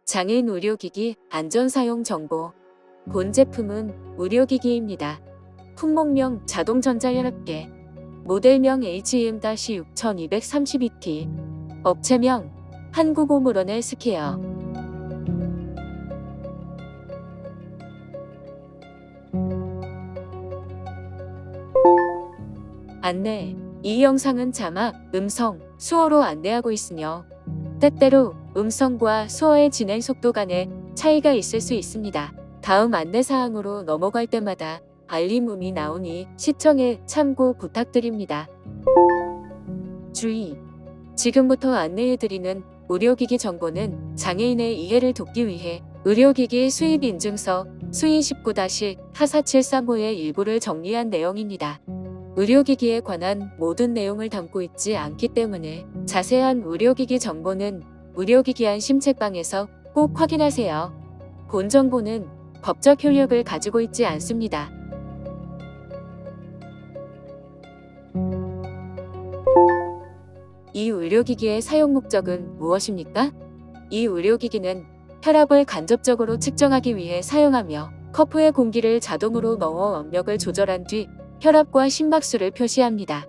장애인 의료기기 안전사용 정보. 본 제품은 의료기기입니다. 품목명 자동전자혈압계. 모델명 HM-6232T. 업체명 한국오므론 헬스케어. 안내. 이 영상은 자막, 음성, 수어로 안내하고 있으며 때때로 음성과 수어의 진행 속도 간에 차이가 있을 수 있습니다. 다음 안내사항으로 넘어갈 때마다 알림음이 나오니 시청에 참고 부탁드립니다. 주의! 지금부터 안내해드리는 의료기기 정보는 장애인의 이해를 돕기 위해 의료기기 수입인증서 수의 19-44735의 일부를 정리한 내용입니다. 의료기기에 관한 모든 내용을 담고 있지 않기 때문에 자세한 의료기기 정보는 의료기기 안심 책방에서 꼭 확인하세요. 본 정보는 법적 효력을 가지고 있지 않습니다. 이 의료기기의 사용 목적은 무엇입니까? 이 의료기기는 혈압을 간접적으로 측정하기 위해 사용하며 커프에 공기를 자동으로 넣어 압력을 조절한 뒤 혈압과 심박수를 표시합니다.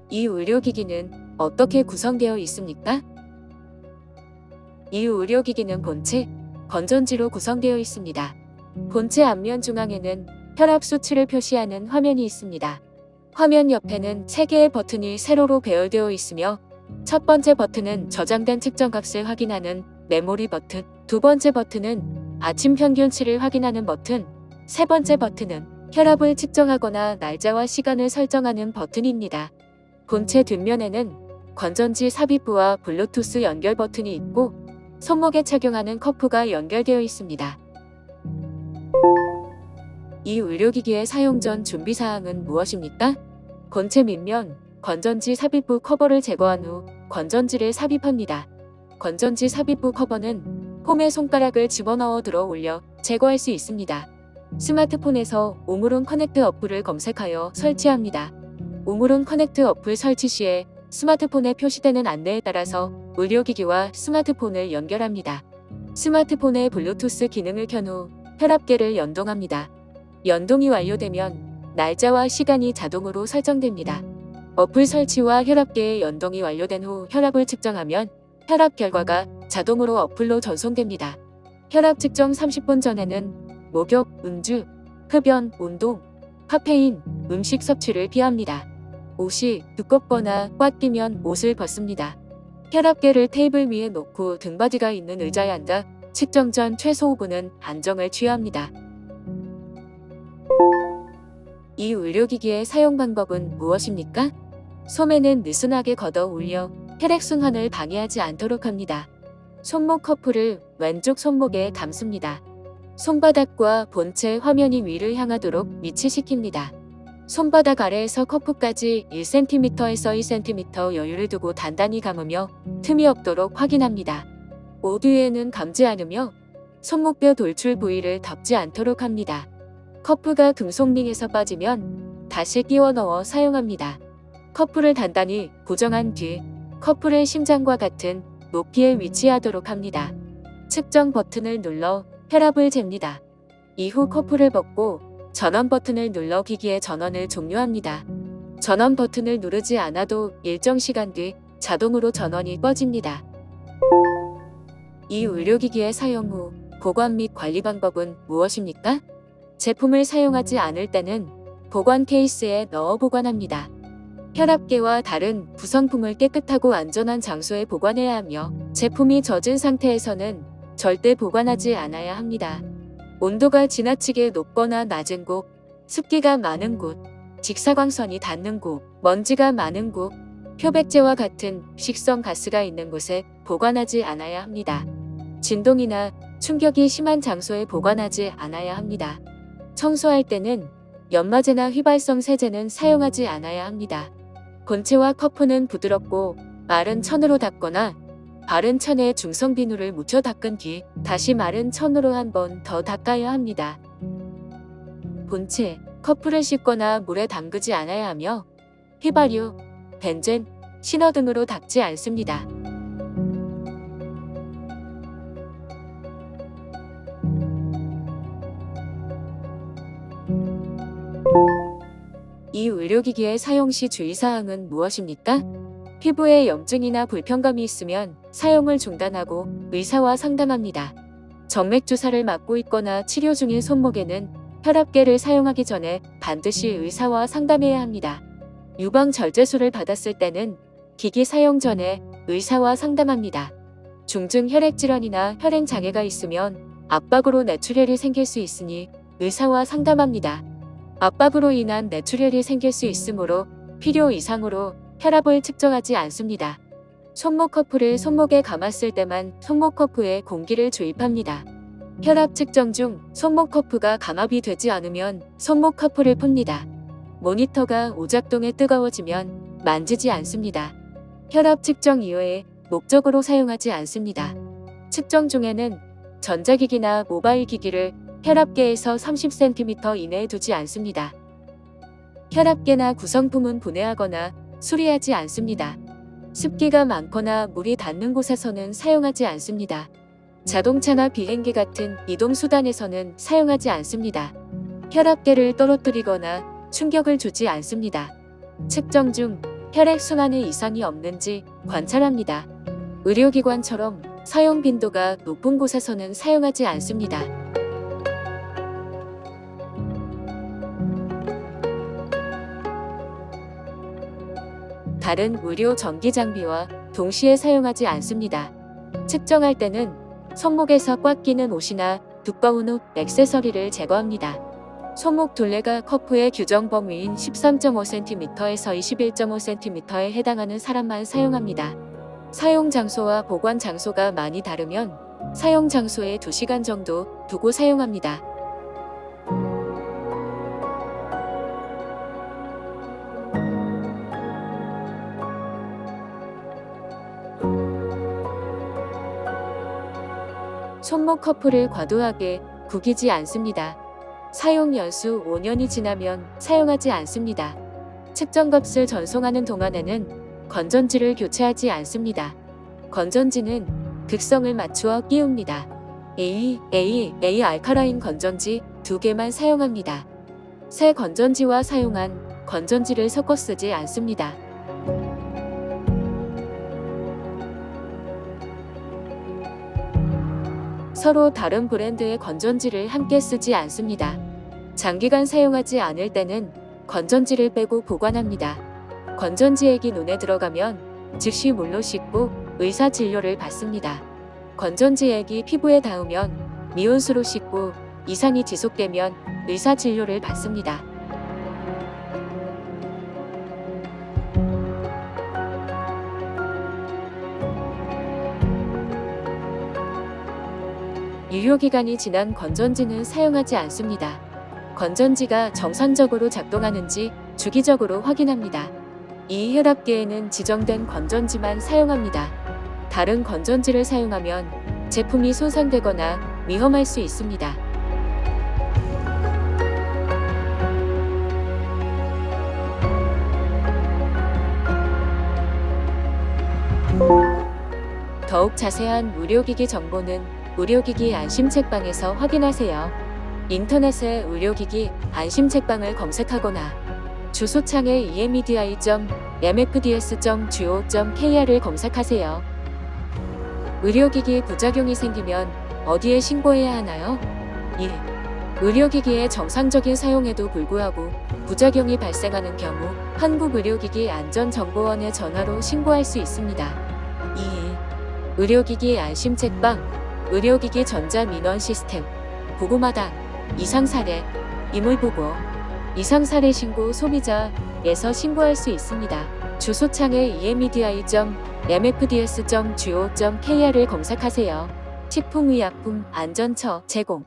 이 의료기기는 어떻게 구성되어 있습니까? 이 의료기기는 본체, 건전지로 구성되어 있습니다. 본체 앞면 중앙에는 혈압 수치를 표시하는 화면이 있습니다. 화면 옆에는 3개의 버튼이 세로로 배열되어 있으며 첫 번째 버튼은 저장된 측정값을 확인하는 메모리 버튼, 두 번째 버튼은 아침 평균치를 확인하는 버튼, 세 번째 버튼은 혈압을 측정하거나 날짜와 시간을 설정하는 버튼입니다. 본체 뒷면에는 건전지 삽입부와 블루투스 연결 버튼이 있고 손목에 착용하는 커프가 연결되어 있습니다. 이 의료기기의 사용 전 준비사항은 무엇입니까? 본체 밑면 건전지 삽입부 커버를 제거한 후 건전지를 삽입합니다. 건전지 삽입부 커버는 폼에 손가락을 집어넣어 들어 올려 제거할 수 있습니다. 스마트폰에서 오므론 커넥트 어플을 검색하여 설치합니다. 오므론 커넥트 어플 설치 시에 스마트폰에 표시되는 안내에 따라서 의료기기와 스마트폰을 연결합니다. 스마트폰의 블루투스 기능을 켠 후 혈압계를 연동합니다. 연동이 완료되면 날짜와 시간이 자동으로 설정됩니다. 어플 설치와 혈압계의 연동이 완료된 후 혈압을 측정하면 혈압 결과가 자동으로 어플로 전송됩니다. 혈압 측정 30분 전에는 목욕, 음주, 흡연, 운동, 카페인, 음식 섭취를 피합니다. 옷이 두껍거나 꽉 끼면 옷을 벗습니다. 혈압계를 테이블 위에 놓고 등받이가 있는 의자에 앉아 측정 전 최소 5분은 안정을 취합니다. 이 의료기기의 사용 방법은 무엇입니까? 소매는 느슨하게 걷어 올려 혈액순환을 방해하지 않도록 합니다. 손목 커프를 왼쪽 손목에 감습니다. 손바닥과 본체 화면이 위를 향하도록 위치시킵니다. 손바닥 아래에서 커프까지 1cm에서 2cm 여유를 두고 단단히 감으며 틈이 없도록 확인합니다. 모두에는 감지 않으며 손목뼈 돌출 부위를 덮지 않도록 합니다. 커프가 금속링에서 빠지면 다시 끼워 넣어 사용합니다. 커프를 단단히 고정한 뒤 커프를 심장과 같은 높이에 위치하도록 합니다. 측정 버튼을 눌러 혈압을 잽니다. 이후 커프를 벗고 전원 버튼을 눌러 기기의 전원을 종료합니다. 전원 버튼을 누르지 않아도 일정 시간 뒤 자동으로 전원이 꺼집니다. 이 의료기기의 사용 후 보관 및 관리 방법은 무엇입니까? 제품을 사용하지 않을 때는 보관 케이스에 넣어 보관합니다. 혈압계와 다른 구성품을 깨끗하고 안전한 장소에 보관해야 하며 제품이 젖은 상태에서는 절대 보관하지 않아야 합니다. 온도가 지나치게 높거나 낮은 곳, 습기가 많은 곳, 직사광선이 닿는 곳, 먼지가 많은 곳, 표백제와 같은 식성 가스가 있는 곳에 보관하지 않아야 합니다. 진동이나 충격이 심한 장소에 보관하지 않아야 합니다. 청소할 때는 연마제나 휘발성 세제는 사용하지 않아야 합니다. 본체와 커프는 부드럽고 마른 천으로 닦거나 바른 천에 중성 비누를 묻혀 닦은 뒤 다시 마른 천으로 한 번 더 닦아야 합니다. 본체, 커프를 씻거나 물에 담그지 않아야 하며 휘발유, 벤젠, 신어 등으로 닦지 않습니다. 이 의료기기의 사용 시 주의사항은 무엇입니까? 피부에 염증이나 불편감이 있으면 사용을 중단하고 의사와 상담합니다. 정맥주사를 맞고 있거나 치료 중인 손목에는 혈압계를 사용하기 전에 반드시 의사와 상담해야 합니다. 유방절제술을 받았을 때는 기기 사용 전에 의사와 상담합니다. 중증 혈액질환이나 혈행장애가 있으면 압박으로 뇌출혈이 생길 수 있으니 의사와 상담합니다. 압박으로 인한 뇌출혈이 생길 수 있으므로 필요 이상으로 혈압을 측정하지 않습니다. 손목 커프를 손목에 감았을 때만 손목 커프에 공기를 주입합니다. 혈압 측정 중 손목 커프가 감압이 되지 않으면 손목 커프를 풉니다. 모니터가 오작동에 뜨거워지면 만지지 않습니다. 혈압 측정 이외에 목적으로 사용하지 않습니다. 측정 중에는 전자기기나 모바일 기기를 혈압계에서 30cm 이내에 두지 않습니다. 혈압계나 구성품은 분해하거나 수리하지 않습니다. 습기가 많거나 물이 닿는 곳에서는 사용하지 않습니다. 자동차나 비행기 같은 이동수단에서는 사용하지 않습니다. 혈압계를 떨어뜨리거나 충격을 주지 않습니다. 측정 중 혈액순환에 이상이 없는지 관찰합니다. 의료기관처럼 사용 빈도가 높은 곳에서는 사용하지 않습니다. 다른 의료 전기 장비와 동시에 사용하지 않습니다. 측정할 때는 손목에서 꽉 끼는 옷이나 두꺼운 옷, 액세서리를 제거합니다. 손목 둘레가 커프의 규정 범위인 13.5cm에서 21.5cm에 해당하는 사람만 사용합니다. 사용 장소와 보관 장소가 많이 다르면 사용 장소에 2시간 정도 두고 사용합니다. 손목 커프를 과도하게 구기지 않습니다. 사용 연수 5년이 지나면 사용하지 않습니다. 측정값을 전송하는 동안에는 건전지를 교체하지 않습니다. 건전지는 극성을 맞추어 끼웁니다. A 알카라인 건전지 2개만 사용합니다. 새 건전지와 사용한 건전지를 섞어 쓰지 않습니다. 서로 다른 브랜드의 건전지를 함께 쓰지 않습니다. 장기간 사용하지 않을 때는 건전지를 빼고 보관합니다. 건전지액이 눈에 들어가면 즉시 물로 씻고 의사 진료를 받습니다. 건전지액이 피부에 닿으면 미온수로 씻고 이상이 지속되면 의사 진료를 받습니다. 유효기간이 지난 건전지는 사용하지 않습니다. 건전지가 정상적으로 작동하는지 주기적으로 확인합니다. 이 혈압계에는 지정된 건전지만 사용합니다. 다른 건전지를 사용하면 제품이 손상되거나 위험할 수 있습니다. 더욱 자세한 의료기기 정보는 의료기기 안심책방에서 확인하세요. 인터넷에 의료기기 안심책방을 검색하거나 주소창에 emedi.mfds.go.kr을 검색하세요. 의료기기 부작용이 생기면 어디에 신고해야 하나요? 1. 의료기기의 정상적인 사용에도 불구하고 부작용이 발생하는 경우 한국의료기기 안전정보원에 전화로 신고할 수 있습니다. 2. 의료기기 안심책방 의료기기 전자민원 시스템 보고마당 이상사례 이물보고 이상사례 신고 소비자에서 신고할 수 있습니다. 주소창에 emedi.mfds.go.kr을 검색하세요. 식품의약품 안전처 제공